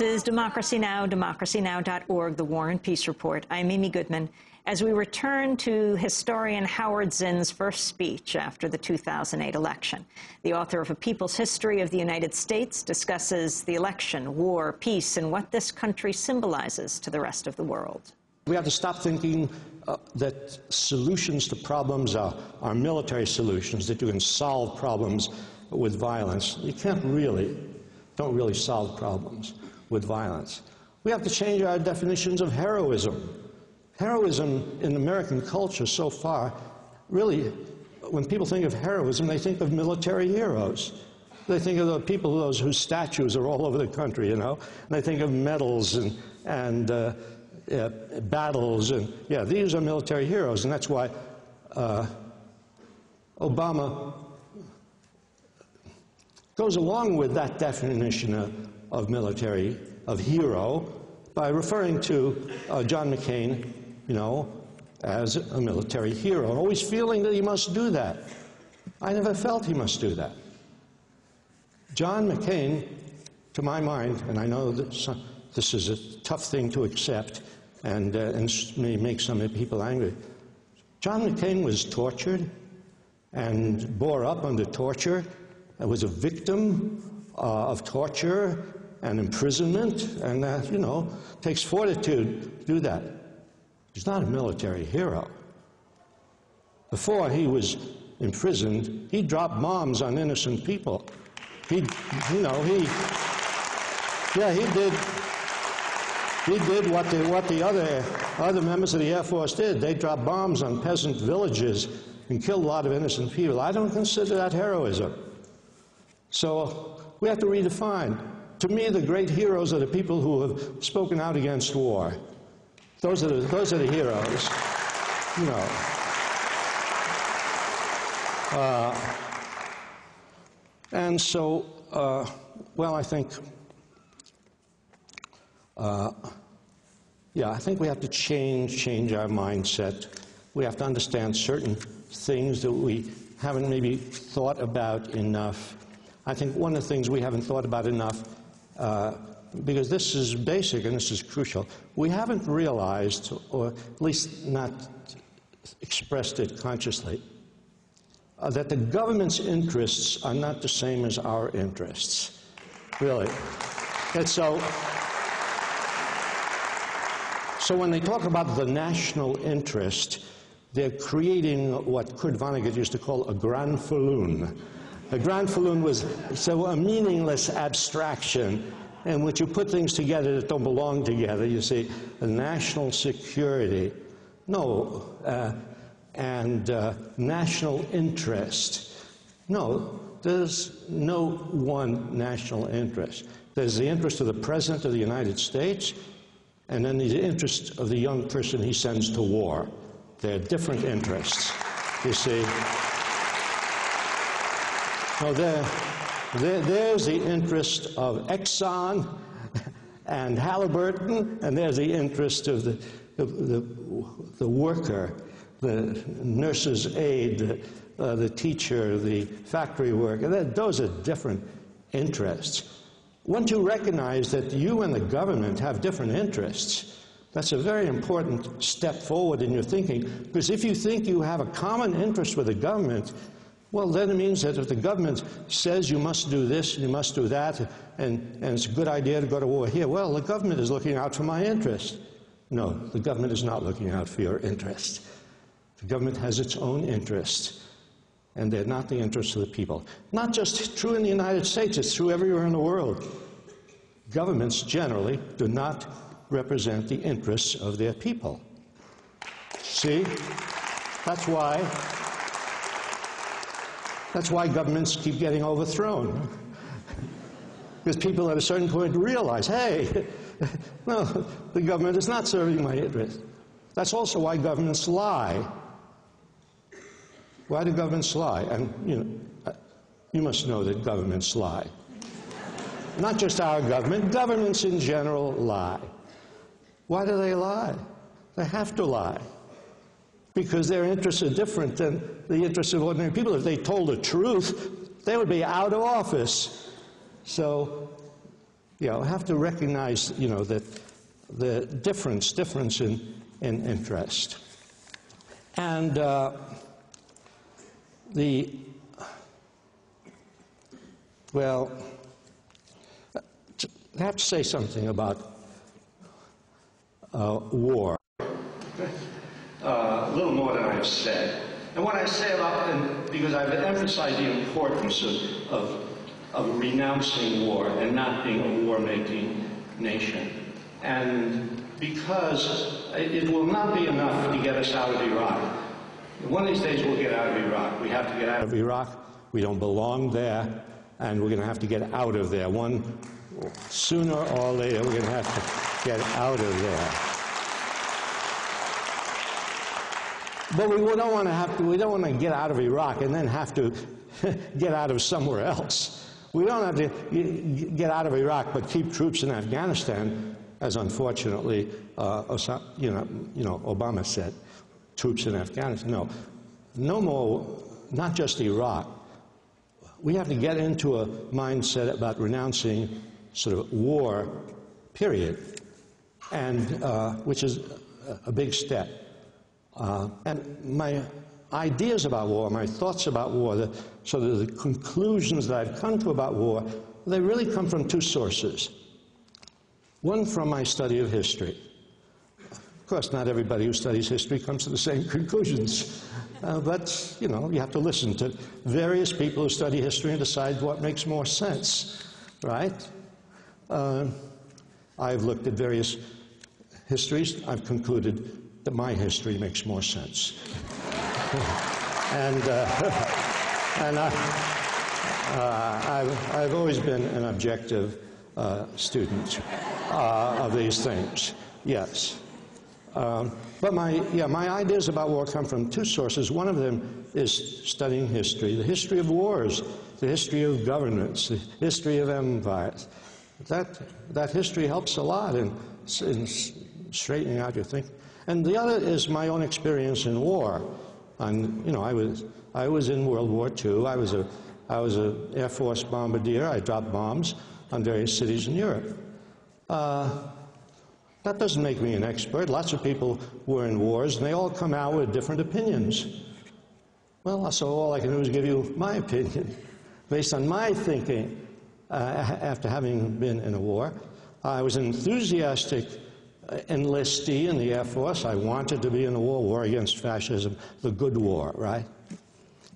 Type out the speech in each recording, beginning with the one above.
This is Democracy Now!, democracynow.org, the War and Peace Report. I'm Amy Goodman. As we return to historian Howard Zinn's first speech after the 2008 election, the author of A People's History of the United States discusses the election, war, peace, and what this country symbolizes to the rest of the world. We have to stop thinking that solutions to problems are military solutions, that you can solve problems with violence. You don't really solve problems with violence. We have to change our definitions of heroism. Heroism in American culture so far, really, when people think of heroism, they think of military heroes. They think of the people whose statues are all over the country, you know. And they think of medals and battles, and yeah, these are military heroes, and that's why Obama goes along with that definition of hero by referring to John McCain, you know, as a military hero, and always feeling that he must do that. I never felt he must do that. John McCain, to my mind, and I know that this is a tough thing to accept and may make some people angry, John McCain was tortured and bore up under torture, was a victim of torture and imprisonment, and that, you know, takes fortitude to do that. He's not a military hero. Before he was imprisoned, he dropped bombs on innocent people. He did what the other members of the Air Force did. They dropped bombs on peasant villages and killed a lot of innocent people. I don't consider that heroism. So we have to redefine. To me, the great heroes are the people who have spoken out against war. Those are the heroes, you know. And so, well, I think, yeah, I think we have to change our mindset. We have to understand certain things that we haven't maybe thought about enough. I think one of the things we haven't thought about enough, because this is basic and this is crucial, we haven't realized, or at least not expressed it consciously, that the government's interests are not the same as our interests, really. And so when they talk about the national interest, they're creating what Kurt Vonnegut used to call a Granfalloon. A Granfalloon was a meaningless abstraction in which you put things together that don't belong together. You see, national security, and national interest. No, there's no one national interest. There's the interest of the President of the United States, and then the interest of the young person he sends to war. They're different interests, you see. So there's the interest of Exxon and Halliburton, and there's the interest of the worker, the nurse's aide, the teacher, the factory worker. Those are different interests. Once you recognize that you and the government have different interests, that's a very important step forward in your thinking, because if you think you have a common interest with the government, well, then it means that if the government says you must do this and you must do that, and it's a good idea to go to war here, well, the government is looking out for my interest. No, the government is not looking out for your interest. The government has its own interests, and they're not the interests of the people. Not just true in the United States, it's true everywhere in the world. Governments generally do not represent the interests of their people. See? That's why governments keep getting overthrown. Because people at a certain point realize, hey, no, the government is not serving my interest. That's also why governments lie. Why do governments lie? And, you know, you must know that governments lie. Not just our government, governments in general lie. Why do they lie? They have to lie. Because their interests are different than the interests of ordinary people. If they told the truth, they would be out of office. So have to recognize, that the difference in interest. And well, I have to say something about war. A little more than I've said. And what I say about, because I've emphasized the importance of renouncing war and not being a war-making nation. And because it will not be enough to get us out of Iraq. One of these days we'll get out of Iraq. We have to get out of Iraq. We don't belong there, and we're going to have to get out of there. Sooner or later, we're going to have to get out of there. But we don't want to get out of Iraq and then have to get out of somewhere else. We don't have to get out of Iraq but keep troops in Afghanistan, as unfortunately Obama said, troops in Afghanistan. No more, not just Iraq. We have to get into a mindset about renouncing sort of war, period, and which is a big step. And my ideas about war, my thoughts about war, the conclusions that I've come to about war, they really come from two sources. One, from my study of history. Of course, not everybody who studies history comes to the same conclusions. But, you have to listen to various people who study history and decide what makes more sense, right? I've looked at various histories. I've concluded that my history makes more sense. And I've always been an objective student of these things, yes. But my ideas about war come from two sources. One of them is studying history, the history of wars, the history of governance, the history of empires. That history helps a lot in straightening out your thinking. And the other is my own experience in war. And I was in World War II. I was an Air Force bombardier. I dropped bombs on various cities in Europe. That doesn't make me an expert. Lots of people were in wars, and they all come out with different opinions. Well, so all I can do is give you my opinion, based on my thinking after having been in a war. I was an enthusiastic enlistee in the Air Force. I wanted to be in a war against fascism, the good war, right?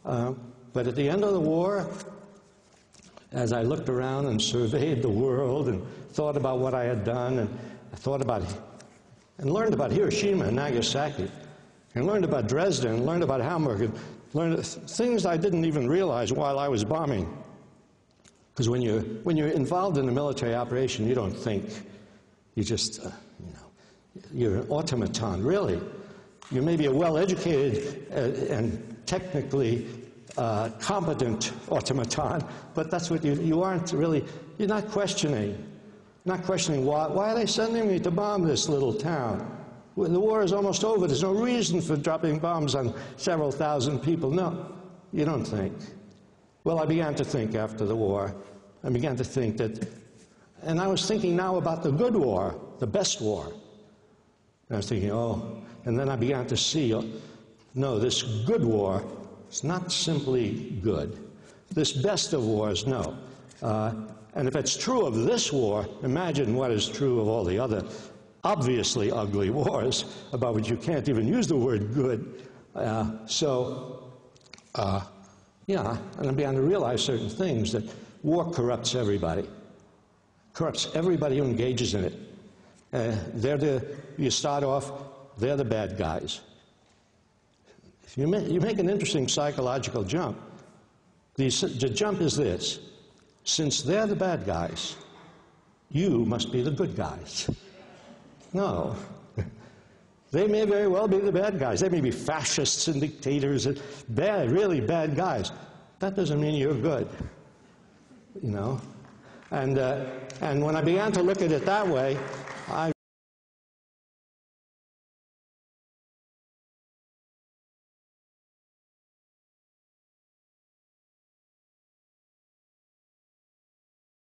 But at the end of the war, as I looked around and surveyed the world and thought about what I had done, and I thought about and learned about Hiroshima and Nagasaki, and learned about Dresden, and learned about Hamburg, and learned things I didn't even realize while I was bombing. Because when you're involved in a military operation, you don't think. You just, you're an automaton, really. You may be a well-educated and technically competent automaton, but that's what you aren't really. You're not questioning. Not questioning why are they sending me to bomb this little town? The war is almost over. There's no reason for dropping bombs on several thousand people. No, you don't think. Well, I began to think after the war. I began to think that, and I was thinking now about the good war, the best war. And I was thinking, and then I began to see, no, this good war is not simply good. This best of wars, no. And if it's true of this war, imagine what is true of all the other obviously ugly wars about which you can't even use the word good. And I began to realize certain things, that war corrupts everybody. Corrupts everybody who engages in it. You start off, they're the bad guys. You make an interesting psychological jump. The jump is this: since they're the bad guys, you must be the good guys. No. They may very well be the bad guys. They may be fascists and dictators and bad, really bad guys. That doesn't mean you're good, And when I began to look at it that way, I